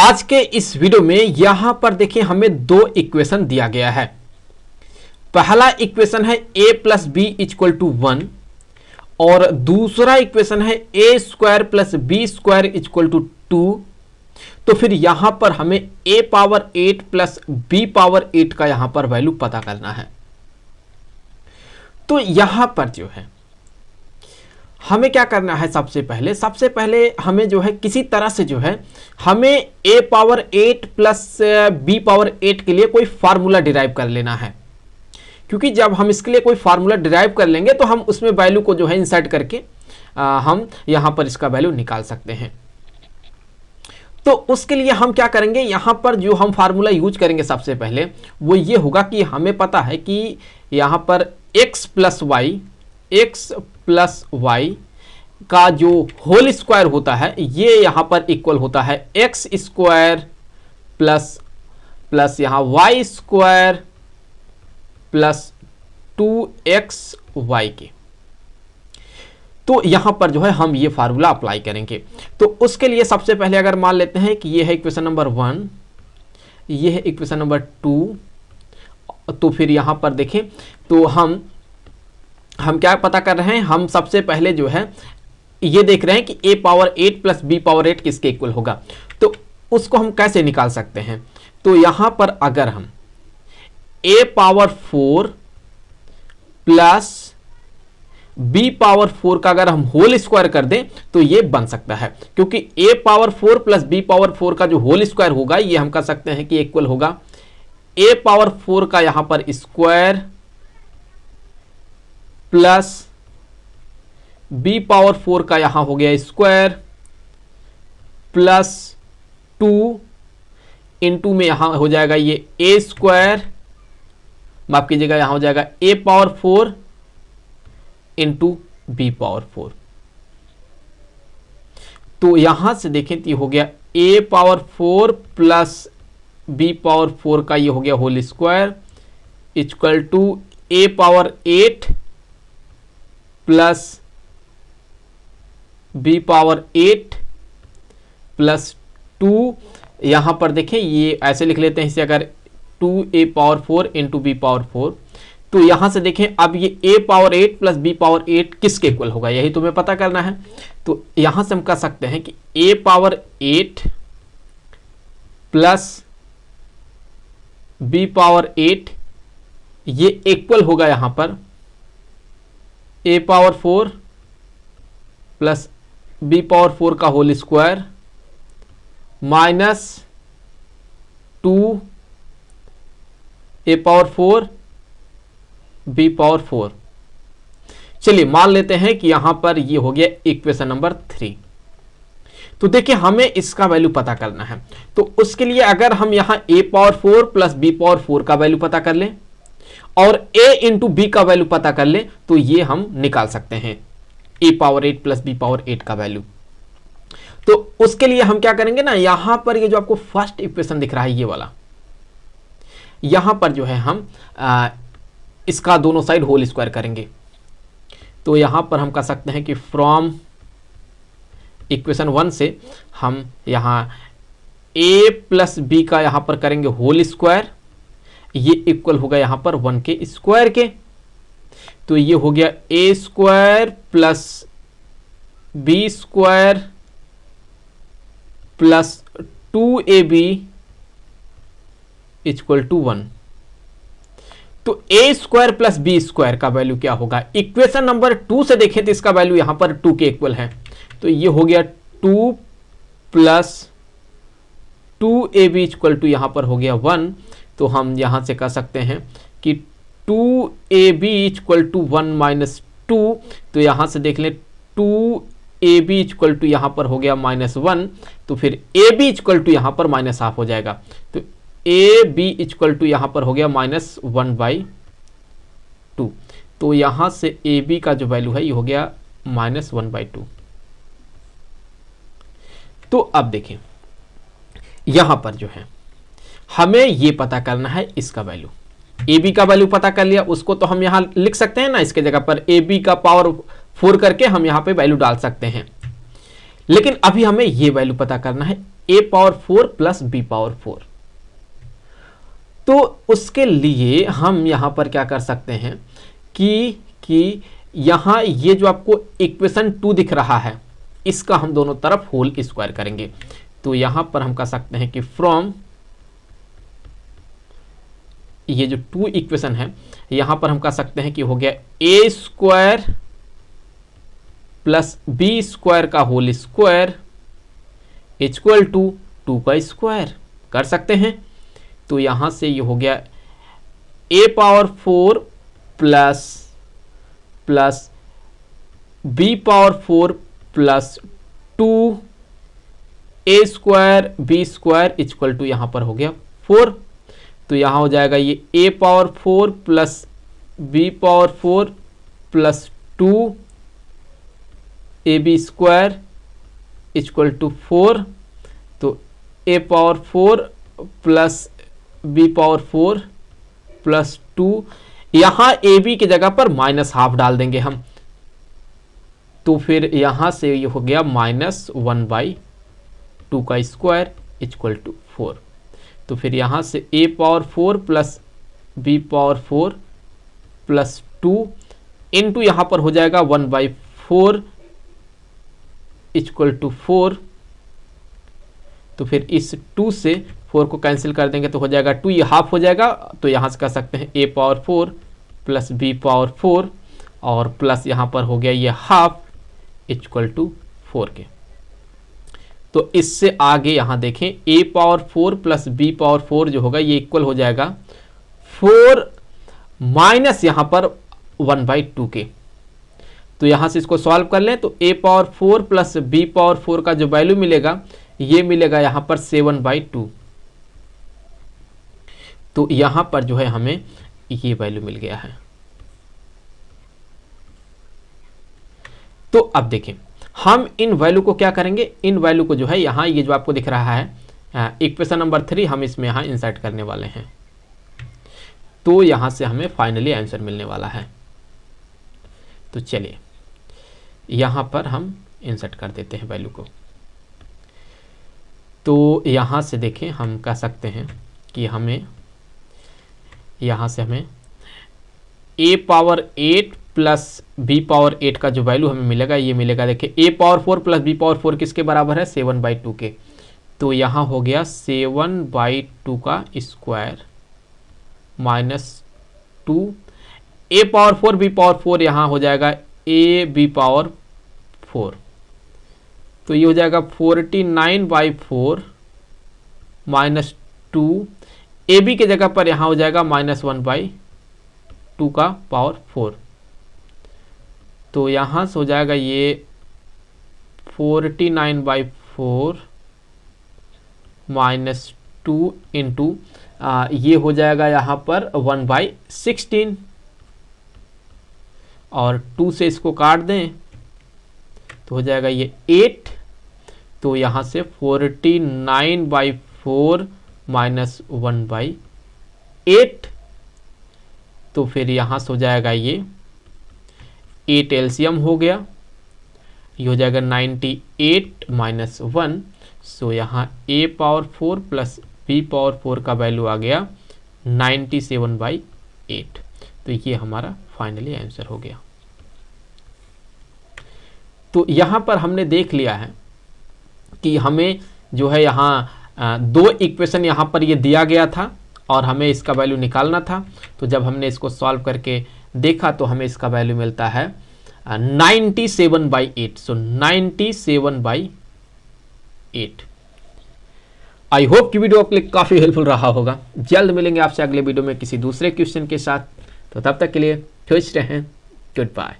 आज के इस वीडियो में यहां पर देखिए हमें दो इक्वेशन दिया गया है। पहला इक्वेशन है a plus B equal to 1 और दूसरा इक्वेशन है a square plus B square equal to 2। तो फिर यहां पर हमें a power 8 plus b power 8 का यहां पर वैल्यू पता करना है। तो यहां पर जो है हमें क्या करना है, सबसे पहले हमें जो है किसी तरह से जो है हमें a power 8 plus b power 8 के लिए कोई फार्मूला डिराइव कर लेना है, क्योंकि जब हम इसके लिए कोई फार्मूला डिराइव कर लेंगे तो हम उसमें वैल्यू को जो है इंसर्ट करके हम यहां पर इसका वैल्यू निकाल सकते हैं। तो उसके लिए हम क्या करेंगे, यहां पर जो हम फार्मूला यूज करेंगे सबसे पहले वो ये होगा कि हमें पता है कि यहां पर x प्लस वाई का जो होल स्क्वायर होता है ये यहां पर इक्वल होता है एक्स स्क्वायर प्लस यहां वाई स्क्वायर प्लस 2xy के। तो यहां पर जो है हम ये फार्मूला अप्लाई करेंगे। तो उसके लिए सबसे पहले अगर मान लेते हैं कि ये है इक्वेशन नंबर 1, ये है इक्वेशन नंबर 2। तो फिर यहां पर देखें तो हम क्या पता कर रहे हैं, हम सबसे पहले जो है ये देख रहे हैं कि a power 8 plus b power 8 किसके इक्वल होगा। तो उसको हम कैसे निकाल सकते हैं, तो यहां पर अगर हम a power 4 plus b power 4 का अगर हम होल स्क्वायर कर दें तो ये बन सकता है, क्योंकि a power 4 plus b power 4 का जो होल स्क्वायर होगा ये हम कह सकते हैं कि इक्वल होगा a पावर 4 का यहां पर स्क्वायर प्लस b पावर 4 का यहां हो गया स्क्वायर प्लस 2 इंटू में यहां हो जाएगा ये a स्क्वायर, माफ कीजिएगा यहां हो जाएगा a power 4 into b power 4। तो यहां से देखें तो ये हो गया a power 4 plus b power 4 का ये हो गया whole square equal to a power 8 plus b power 8 plus 2। यहां पर देखें ये ऐसे लिख लेते हैं इसे, अगर 2a power 4 into B power 4। तो यहां से देखें अब ये a power 8 plus b power 8 किसके इक्वल होगा, यही तुम्हें पता करना है। तो यहां से हम कह सकते हैं कि a power 8 plus b power 8 ये इक्वल होगा यहां पर a power 4 plus b power 4 का whole square minus 2 a power 4 b power 4। चलिए मान लेते हैं कि यहां पर ये हो गया इक्वेशन नंबर 3। तो देखिए हमें इसका वैल्यू पता करना है, तो उसके लिए अगर हम यहां a power 4 plus b power 4 का वैल्यू पता कर लें और a इंटू बी का वैल्यू पता कर ले तो ये हम निकाल सकते हैं a power 8 plus b power 8 का वैल्यू। तो उसके लिए हम क्या करेंगे ना, यहां पर ये जो आपको फर्स्ट इक्वेशन दिख रहा है ये वाला, यहां पर जो है हम इसका दोनों साइड होल स्क्वायर करेंगे। तो यहां पर हम कह सकते हैं कि फ्रॉम इक्वेशन 1 से हम यहां a प्लस बी का यहां पर करेंगे होल स्क्वायर, ये इक्वल होगा यहां पर 1 के स्क्वायर के। तो ये हो गया a square plus b square plus 2ab equal to 1। तो a square plus b square का वैल्यू क्या होगा, इक्वेशन नंबर 2 से देखें तो इसका वैल्यू यहां पर 2 के इक्वल है। तो ये हो गया 2 प्लस 2ab इक्वल टू यहां पर हो गया 1। तो हम यहां से कह सकते हैं कि 2ab इक्वल टू 1 माइनस 2। तो यहां से देख लें 2ab इक्वल टू यहां पर हो गया माइनस 1। तो फिर ab इक्वल टू यहां पर माइनस हाफ हो जाएगा। तो ab इक्वल टू यहां पर हो गया माइनस 1/2। तो यहां से ab का जो वैल्यू है ये हो गया माइनस 1/2। तो अब देखें यहां पर जो है हमें ये पता करना है इसका वैल्यू, ab का वैल्यू पता कर लिया, उसको तो हम यहां लिख सकते हैं ना, इसके जगह पर ab का पावर 4 करके हम यहां पे वैल्यू डाल सकते हैं। लेकिन अभी हमें ये वैल्यू पता करना है a power 4 plus b power 4। तो उसके लिए हम यहां पर क्या कर सकते हैं कि यहां ये जो आपको इक्वेशन 2 दिख रहा है, इसका हम दोनों तरफ होल स्क्वायर करेंगे। तो यहां पर हम कह सकते हैं कि फ्रॉम ये जो 2 इक्वेशन है, यहां पर हम कह सकते हैं कि हो गया a square plus B square का होल स्क्वायर इक्वल टू 2 का स्क्वायर कर सकते हैं। तो यहां से ये हो गया a power 4 plus b power 4 plus 2 a square b square equal to यहां पर हो गया 4। तो यहां हो जाएगा ये a power 4 plus b power 4 plus 2 ab square equal to 4। तो a power 4 plus b power 4 plus 2, यहां ab की जगह पर माइनस हाफ डाल देंगे हम। तो फिर यहां से ये हो गया -1/2 का स्क्वायर इक्वल टू 4। तो फिर यहां से a power 4 plus b power 4 plus 2 into यहां पर हो जाएगा 1/4 इक्वल टू 4। तो फिर इस 2 से 4 को कैंसिल कर देंगे तो हो जाएगा 2, ये हाफ हो जाएगा। तो यहां से कह सकते हैं a power 4 plus b power 4 और प्लस यहां पर हो गया ये हाफ इक्वल टू 4 के। तो इससे आगे यहां देखें a power 4 plus b power 4 जो होगा ये इक्वल हो जाएगा 4 माइनस यहां पर 1/2 के। तो यहां से इसको सॉल्व कर लें तो a power 4 plus b power 4 का जो वैल्यू मिलेगा ये मिलेगा यहां पर 7/2। तो यहां पर जो है हमें ये वैल्यू मिल गया है। तो अब देखें हम इन वैल्यू को क्या करेंगे, इन वैल्यू को जो है यहां ये जो आपको दिख रहा है इक्वेशन नंबर 3 हम इसमें यहां इंसर्ट करने वाले हैं। तो यहां से हमें फाइनली आंसर मिलने वाला है। तो चलिए यहां पर हम इंसर्ट कर देते हैं वैल्यू को। तो यहां से देखें हम कह सकते हैं कि हमें यहां से हमें a power 8 plus b power 8 का जो वैल्यू हमें मिलेगा ये मिलेगा, देखिए a power 4 plus b power 4 किसके बराबर है 7/2 के। तो यहाँ हो गया 7/2 का square minus 2 a power 4 b power 4 यहाँ हो जाएगा a b पावर 4। तो ये हो जाएगा 49/4 माइनस 2 ए बी के जगह पर यहाँ हो जाएगा -1/2 का पावर 4। तो यहाँ से हो जाएगा ये 49/4 माइनस 2 इंटू ये हो जाएगा यहाँ पर 1/16 और 2 से इसको काट दें तो हो जाएगा ये 8। तो यहाँ से 49/4 माइनस 1/8। तो फिर यहाँ से हो जाएगा ये 8 एलसीएम हो गया, ये हो जाएगा 98 माइनस 1। सो यहाँ a power 4 plus b power 4 का वैल्यू आ गया 97/8। तो ये हमारा फाइनली आंसर हो गया। तो यहाँ पर हमने देख लिया है कि हमें जो है यहाँ 2 इक्वेशन यहाँ पर ये दिया गया था और हमें इसका वैल्यू निकालना था। तो जब हमने इसको सॉल्व करके देखा तो हमें इसका वैल्यू मिलता है 97/8। सो 97/8। आई होप कि वीडियो आपके लिए काफ़ी हेल्पफुल रहा होगा। जल्द मिलेंगे आपसे अगले वीडियो में किसी दूसरे क्वेश्चन के साथ। तो तब तक के लिए खुश रहें। Good bye.